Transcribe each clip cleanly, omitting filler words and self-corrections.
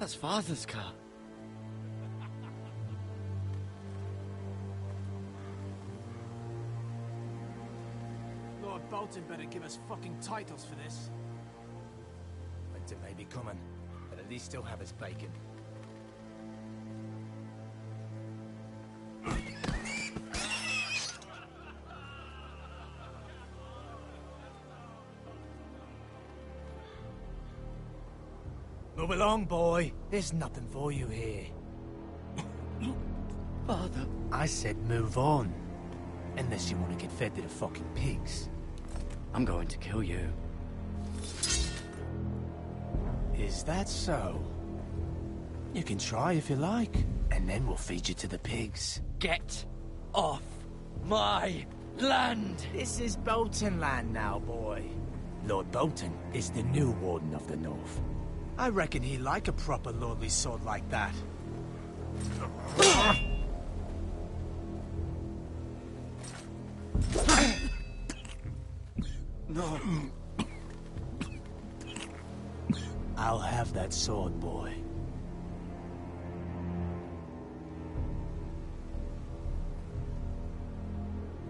That's Father's car. Lord Bolton better give us fucking titles for this. Winter may be coming, but at least still have his bacon. Move along, boy. There's nothing for you here. Father. I said move on. Unless you want to get fed to the fucking pigs. I'm going to kill you. Is that so? You can try if you like, and then we'll feed you to the pigs. Get off my land! This is Bolton land now, boy. Lord Bolton is the new Warden of the North. I reckon he'd like a proper lordly sword like that. No. I'll have that sword, boy.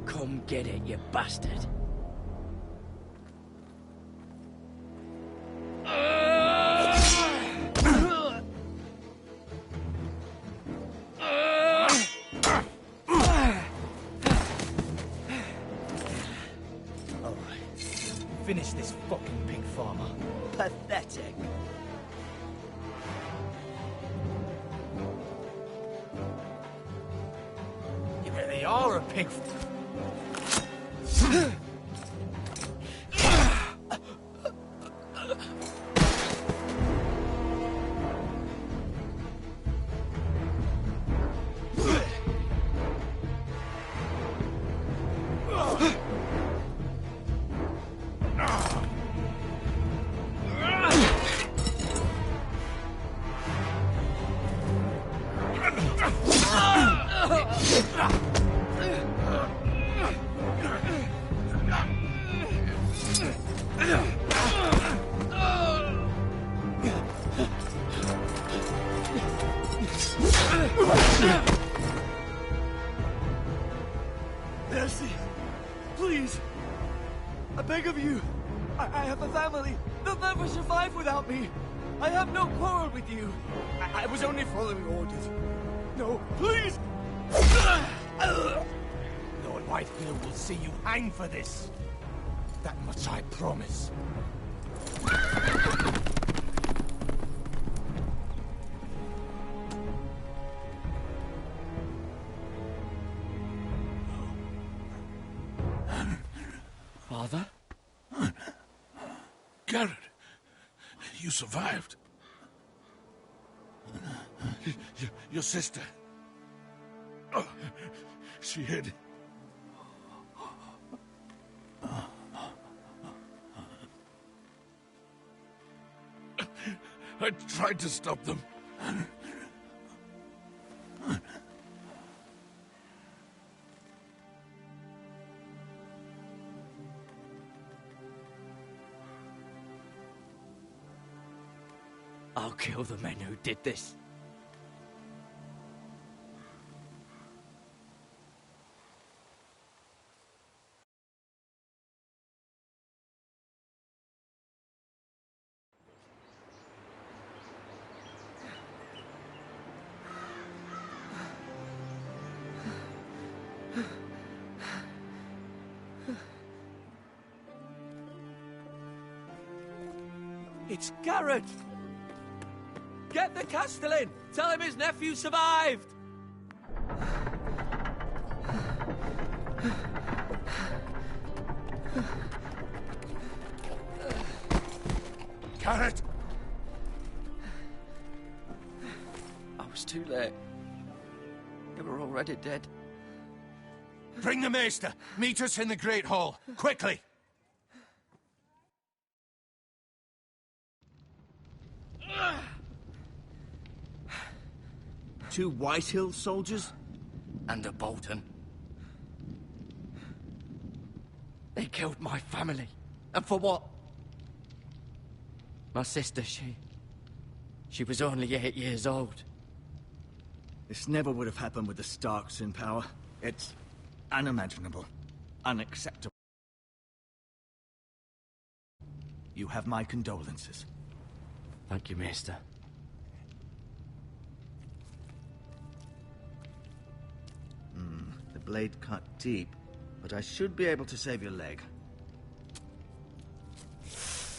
Come get it, you bastard. Finish this fucking pig farmer. Pathetic. You really are a pig. Mercy! Please! I beg of you! I have a family! They'll never survive without me! I have no quarrel with you! I was only following orders. No, please! Lord Whitefield will see you hang for this. That much I promise. Father? Garrett, you survived. Your sister. Oh, she hid. I tried to stop them. I'll kill the men who did this. It's Garrett! Get the Castellan! Tell him his nephew survived! Garrett! I was too late. They were already dead. Bring the maester! Meet us in the Great Hall! Quickly! Two Whitehill soldiers? And a Bolton. They killed my family. And for what? My sister, she She was only 8 years old. This never would have happened with the Starks in power. It's unimaginable. Unacceptable. You have my condolences. Thank you, Maester. The blade cut deep, but I should be able to save your leg.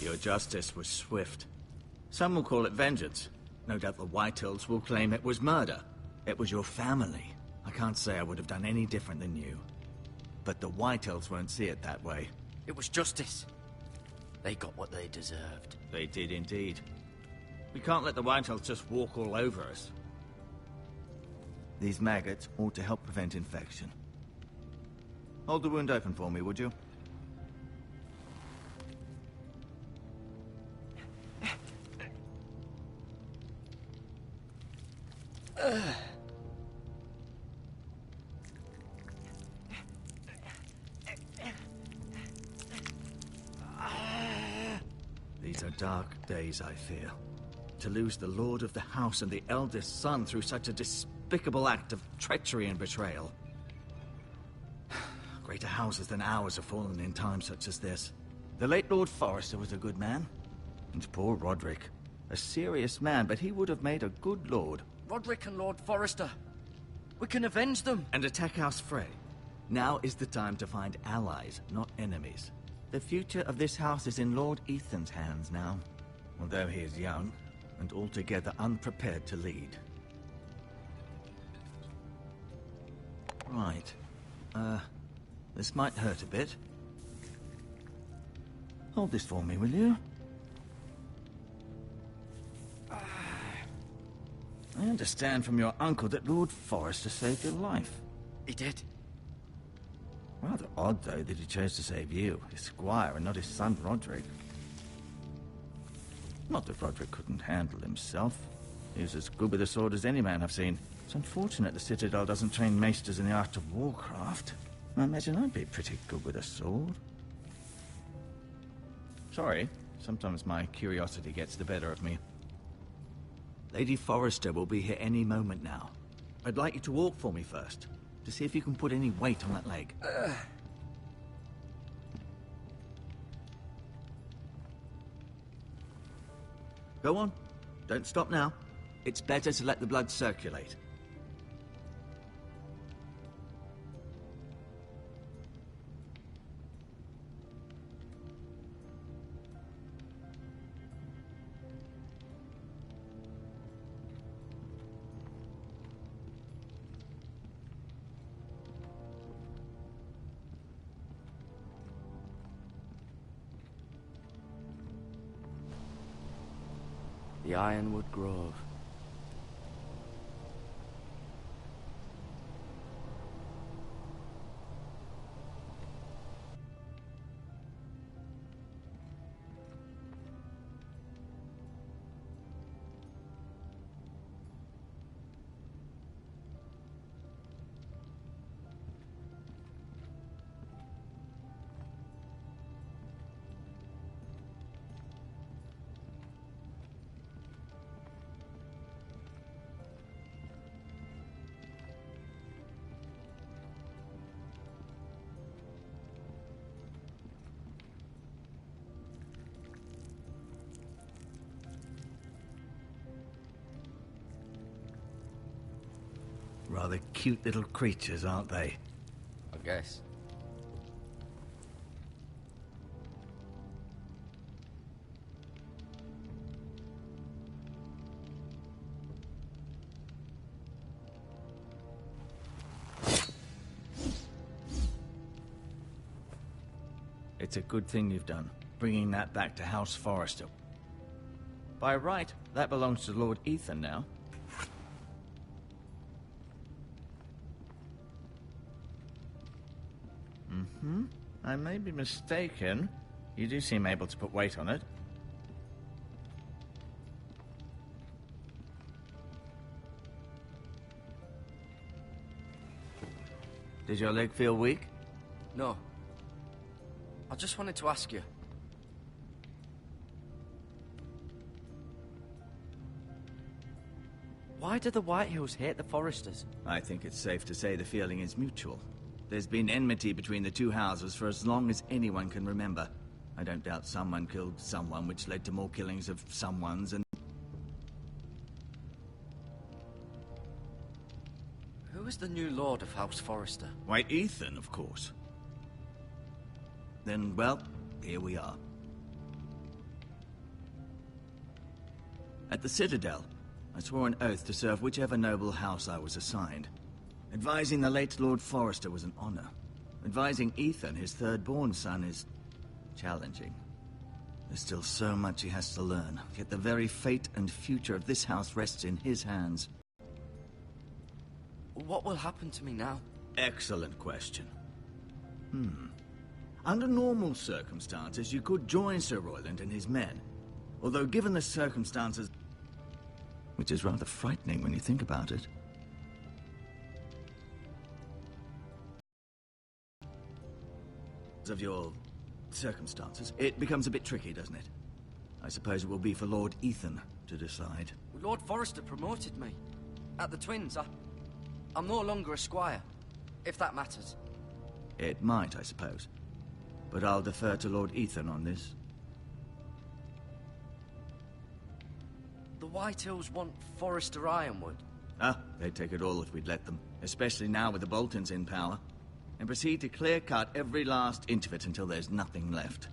Your justice was swift. Some will call it vengeance. No doubt the Whitehills will claim it was murder. It was your family. I can't say I would have done any different than you. But the Whitehills won't see it that way. It was justice. They got what they deserved. They did indeed. We can't let the Whitehills just walk all over us. These maggots ought to help prevent infection. Hold the wound open for me, would you? These are dark days, I fear. To lose the Lord of the House and the eldest son through such a despicable act of treachery and betrayal. Greater houses than ours have fallen in times such as this. The late Lord Forrester was a good man. And poor Roderick. A serious man, but he would have made a good lord. Roderick and Lord Forrester. We can avenge them. And attack House Frey. Now is the time to find allies, not enemies. The future of this house is in Lord Ethan's hands now. Although he is young, and altogether unprepared to lead. Right. This might hurt a bit. Hold this for me, will you? I understand from your uncle that Lord Forrester saved your life. He did. Rather odd, though, that he chose to save you, his squire, and not his son Roderick. Not that Roderick couldn't handle himself. He was as good with a sword as any man I've seen. It's unfortunate the Citadel doesn't train maesters in the art of warcraft. I imagine I'd be pretty good with a sword. Sorry, sometimes my curiosity gets the better of me. Lady Forrester will be here any moment now. I'd like you to walk for me first, to see if you can put any weight on that leg. Go on. Don't stop now. It's better to let the blood circulate. The Ironwood Grove. Rather cute little creatures, aren't they? I guess. It's a good thing you've done, bringing that back to House Forrester. By right, that belongs to Lord Ethan now. I may be mistaken. You do seem able to put weight on it. Did your leg feel weak? No. I just wanted to ask you. Why do the Whitehills hate the Forresters? I think it's safe to say the feeling is mutual. There's been enmity between the two houses for as long as anyone can remember. I don't doubt someone killed someone, which led to more killings of someones and... Who is the new lord of House Forrester? Why, Ethan, of course. Then, well, here we are. At the Citadel, I swore an oath to serve whichever noble house I was assigned. Advising the late Lord Forrester was an honor. Advising Ethan, his third-born son, is challenging. There's still so much he has to learn, yet the very fate and future of this house rests in his hands. What will happen to me now? Excellent question. Under normal circumstances, you could join Sir Royland and his men. Although given the circumstances... which is rather frightening when you think about it. Of your circumstances, it becomes a bit tricky, doesn't it? I suppose it will be for Lord Ethan to decide. Lord Forrester promoted me. At the Twins, I'm no longer a squire, if that matters. It might, I suppose. But I'll defer to Lord Ethan on this. The Whitehills want Forrester Ironwood. They'd take it all if we'd let them. Especially now with the Boltons in power. And proceed to clear-cut every last inch of it until there's nothing left.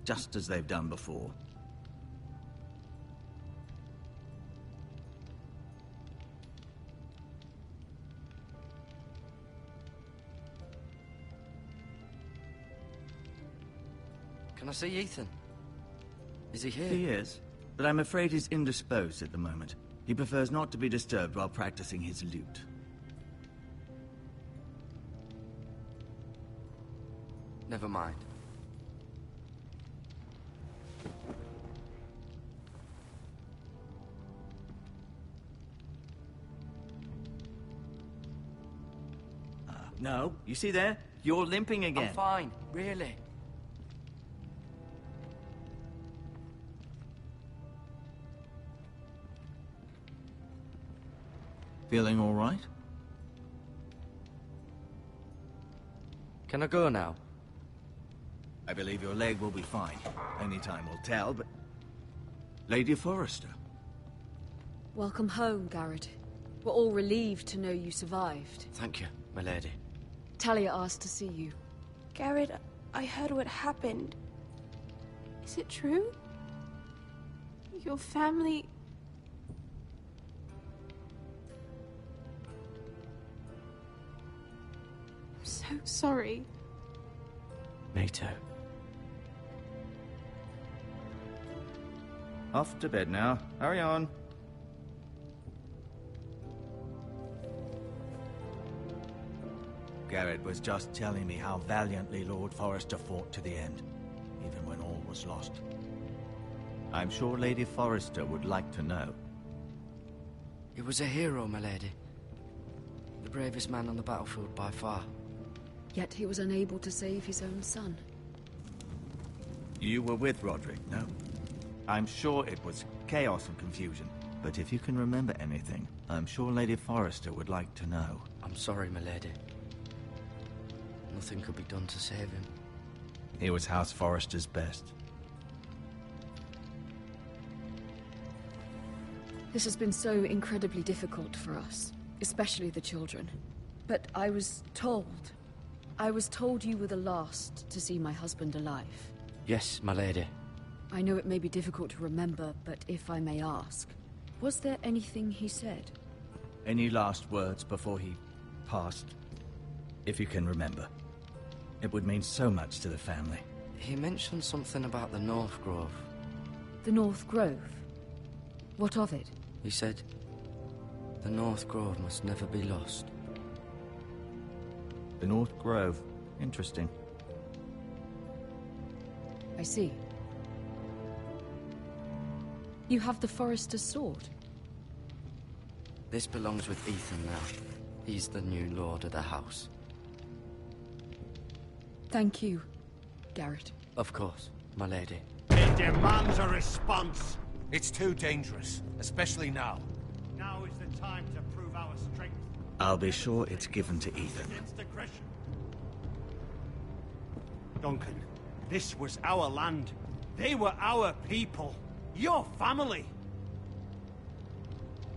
Just as they've done before. Can I see Ethan? Is he here? He is, but I'm afraid he's indisposed at the moment. He prefers not to be disturbed while practicing his lute. Never mind. No, you see there? You're limping again. I'm fine, really. Feeling all right? Can I go now? I believe your leg will be fine. Only time will tell, but... Lady Forrester. Welcome home, Garrett. We're all relieved to know you survived. Thank you, my lady. Talia asked to see you. Garrett, I heard what happened. Is it true? Your family... I'm so sorry. Me too. Off to bed now. Hurry on. Garrett was just telling me how valiantly Lord Forrester fought to the end, even when all was lost. I'm sure Lady Forrester would like to know. He was a hero, my lady. The bravest man on the battlefield by far. Yet he was unable to save his own son. You were with Roderick, no? I'm sure it was chaos and confusion, but if you can remember anything, I'm sure Lady Forrester would like to know. I'm sorry, my lady. Nothing could be done to save him. He was House Forrester's best. This has been so incredibly difficult for us, especially the children. But I was told you were the last to see my husband alive. Yes, my lady. I know it may be difficult to remember, but if I may ask, was there anything he said? Any last words before he passed? If you can remember. It would mean so much to the family. He mentioned something about the North Grove. The North Grove? What of it? He said, the North Grove must never be lost. The North Grove. Interesting. I see. You have the Forrester's sword. This belongs with Ethan now. He's the new lord of the house. Thank you, Garrett. Of course, my lady. It demands a response. It's too dangerous, especially now. Now is the time to prove our strength. I'll be sure it's given to Ethan. Against aggression. Duncan, this was our land. They were our people. Your family.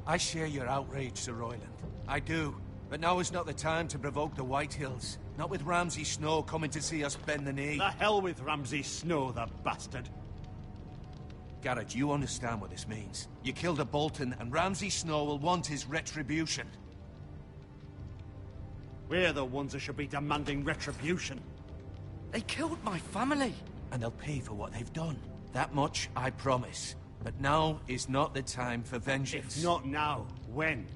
I share your outrage, Sir Royland. I do. But now is not the time to provoke the Whitehills. Not with Ramsay Snow coming to see us bend the knee. The hell with Ramsay Snow, the bastard. Garrett, you understand what this means. You killed a Bolton, and Ramsay Snow will want his retribution. We're the ones that should be demanding retribution. They killed my family. And they'll pay for what they've done. That much, I promise. But now is not the time for vengeance. If not now, when?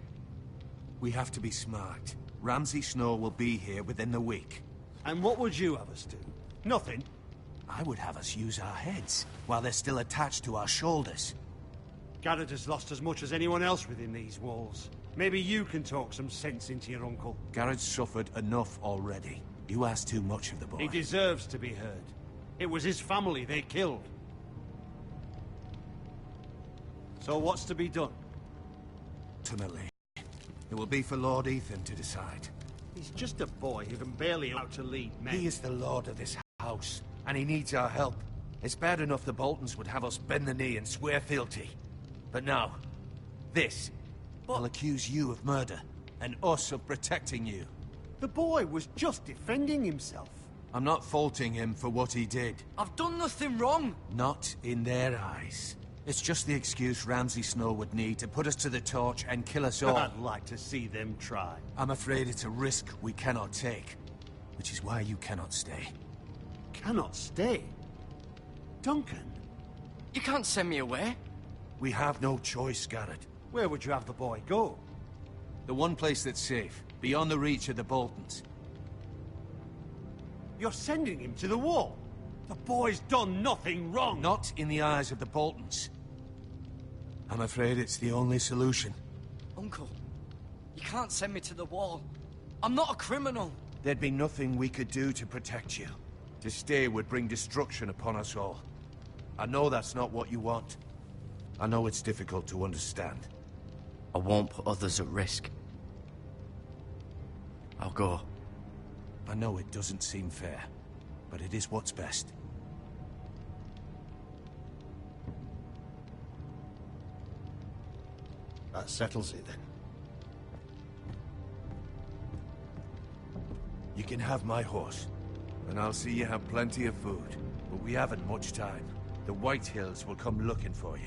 We have to be smart. Ramsay Snow will be here within the week. And what would you have us do? Nothing. I would have us use our heads, while they're still attached to our shoulders. Garrett has lost as much as anyone else within these walls. Maybe you can talk some sense into your uncle. Garrett's suffered enough already. You ask too much of the boy. He deserves to be heard. It was his family they killed. So what's to be done? Ultimately, it will be for Lord Ethan to decide. He's just a boy who can barely allow to lead men. He is the lord of this house, and he needs our help. It's bad enough the Boltons would have us bend the knee and swear fealty. But now, this will accuse you of murder, and us of protecting you. The boy was just defending himself. I'm not faulting him for what he did. I've done nothing wrong. Not in their eyes. It's just the excuse Ramsay Snow would need to put us to the torch and kill us all. I'd like to see them try. I'm afraid it's a risk we cannot take, which is why you cannot stay. Cannot stay? Duncan? You can't send me away. We have no choice, Garrett. Where would you have the boy go? The one place that's safe, beyond the reach of the Boltons. You're sending him to the wall? The boy's done nothing wrong! Not in the eyes of the Boltons. I'm afraid it's the only solution. Uncle, you can't send me to the wall. I'm not a criminal. There'd be nothing we could do to protect you. To stay would bring destruction upon us all. I know that's not what you want. I know it's difficult to understand. I won't put others at risk. I'll go. I know it doesn't seem fair, but it is what's best. That settles it then. You can have my horse, and I'll see you have plenty of food. But we haven't much time. The Whitehills will come looking for you.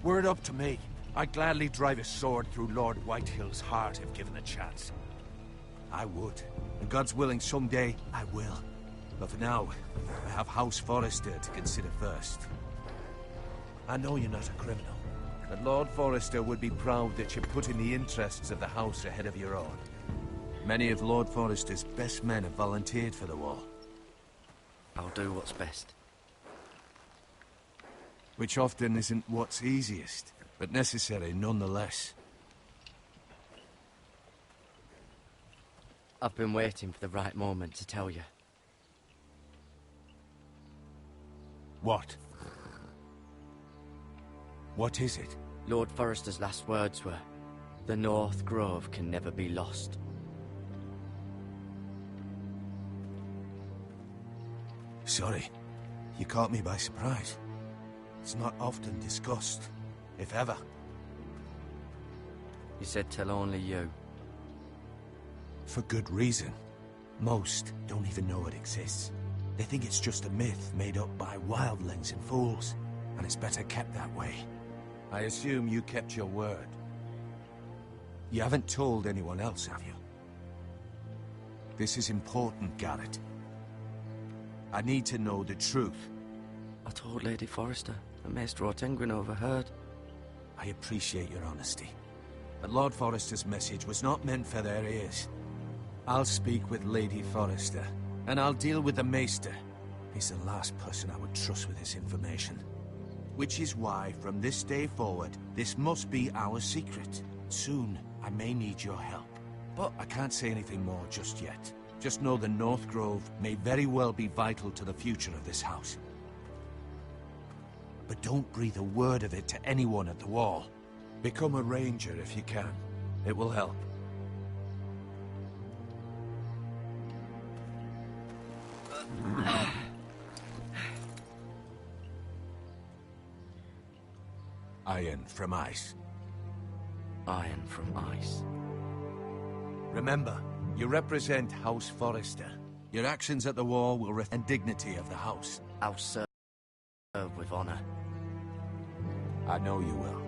Were it up to me, I'd gladly drive a sword through Lord Whitehill's heart if given the chance. I would. And God's willing, someday I will. But for now, I have House Forrester to consider first. I know you're not a criminal, but Lord Forrester would be proud that you're putting the interests of the house ahead of your own. Many of Lord Forrester's best men have volunteered for the war. I'll do what's best. Which often isn't what's easiest, but necessary nonetheless. I've been waiting for the right moment to tell you. What? What is it? Lord Forrester's last words were, "The North Grove can never be lost." Sorry, you caught me by surprise. It's not often discussed, if ever. He said tell only you. For good reason. Most don't even know it exists. They think it's just a myth made up by wildlings and fools, and it's better kept that way. I assume you kept your word. You haven't told anyone else, have you? This is important, Garrett. I need to know the truth. I told Lady Forrester, and Maester Ortengryn overheard. I appreciate your honesty. But Lord Forrester's message was not meant for their ears. I'll speak with Lady Forrester, and I'll deal with the Maester. He's the last person I would trust with this information. Which is why, from this day forward, this must be our secret. Soon, I may need your help. But I can't say anything more just yet. Just know the North Grove may very well be vital to the future of this house. But don't breathe a word of it to anyone at the Wall. Become a ranger if you can. It will help. Iron from ice. iron from ice. Remember, you represent House Forrester. Your actions at the Wall will reflect the dignity of the house. I'll serve with honor. I know you will.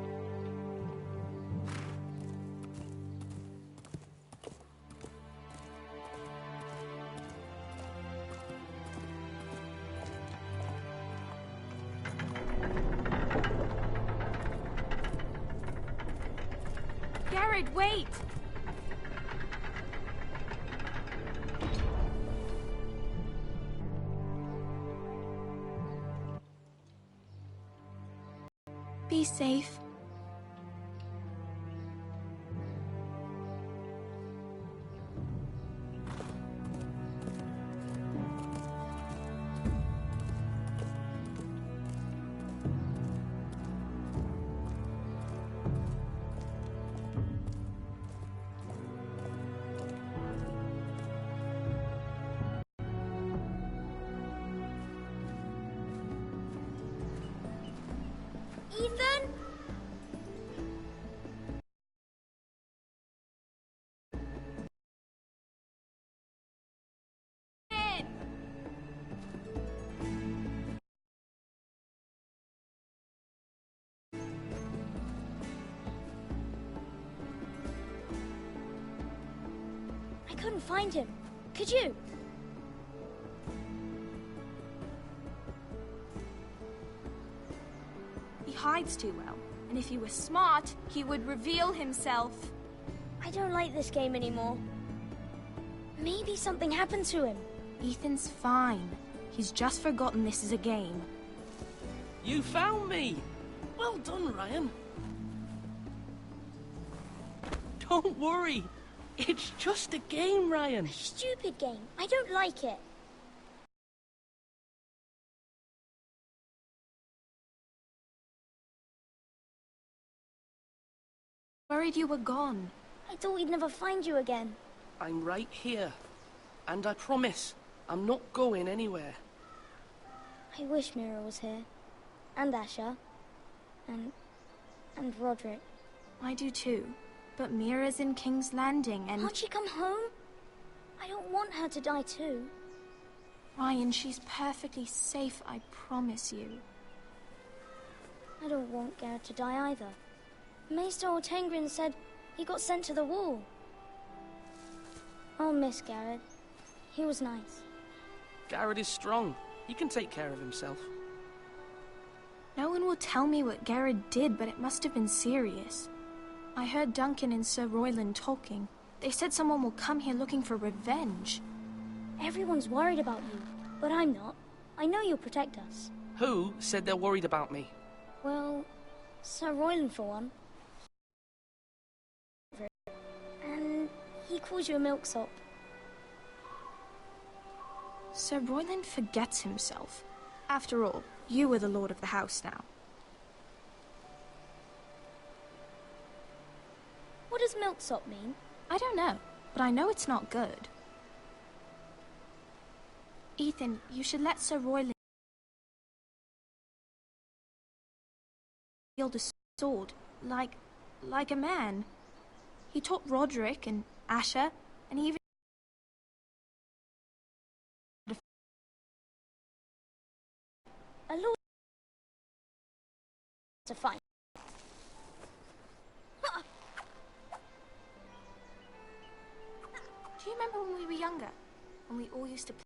Garrett, wait! Be safe. Ethan? I couldn't find him. Could you? He hides too well, and if he were smart, he would reveal himself. I don't like this game anymore. Maybe something happened to him. Ethan's fine. He's just forgotten this is a game. You found me! Well done, Ryan. Don't worry. It's just a game, Ryan. Stupid game. I don't like it. Worried you were gone. I thought we'd never find you again. I'm right here. And I promise, I'm not going anywhere. I wish Mira was here. And Asher. And Roderick. I do too. But Mira's in King's Landing and... Can't she come home? I don't want her to die too. Ryan, she's perfectly safe, I promise you. I don't want Garrett to die either. Maester Ortengrin said he got sent to the Wall. I'll miss Garrett. He was nice. Garrett is strong. He can take care of himself. No one will tell me what Garrett did, but it must have been serious. I heard Duncan and Sir Royland talking. They said someone will come here looking for revenge. Everyone's worried about you, but I'm not. I know you'll protect us. Who said they're worried about me? Well, Sir Royland for one. And he calls you a milksop. Sir Royland forgets himself. After all, you are the lord of the house now. What does milksop mean? I don't know, but I know it's not good. Ethan, you should let Sir Royland wield a sword, like a man. He taught Roderick and Asher, and he even... A lord to fight. Do you remember when we were younger? When we all used to play?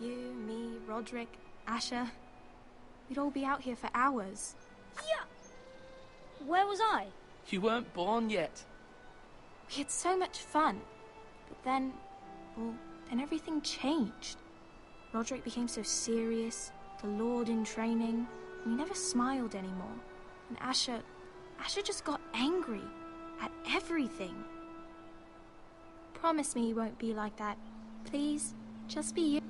You, me, Roderick, Asher. We'd all be out here for hours. Yeah! Where was I? You weren't born yet. We had so much fun. But then, well, then everything changed. Roderick became so serious, the Lord in training, and he never smiled anymore. And Asher just got angry at everything. Promise me you won't be like that. Please, just be you.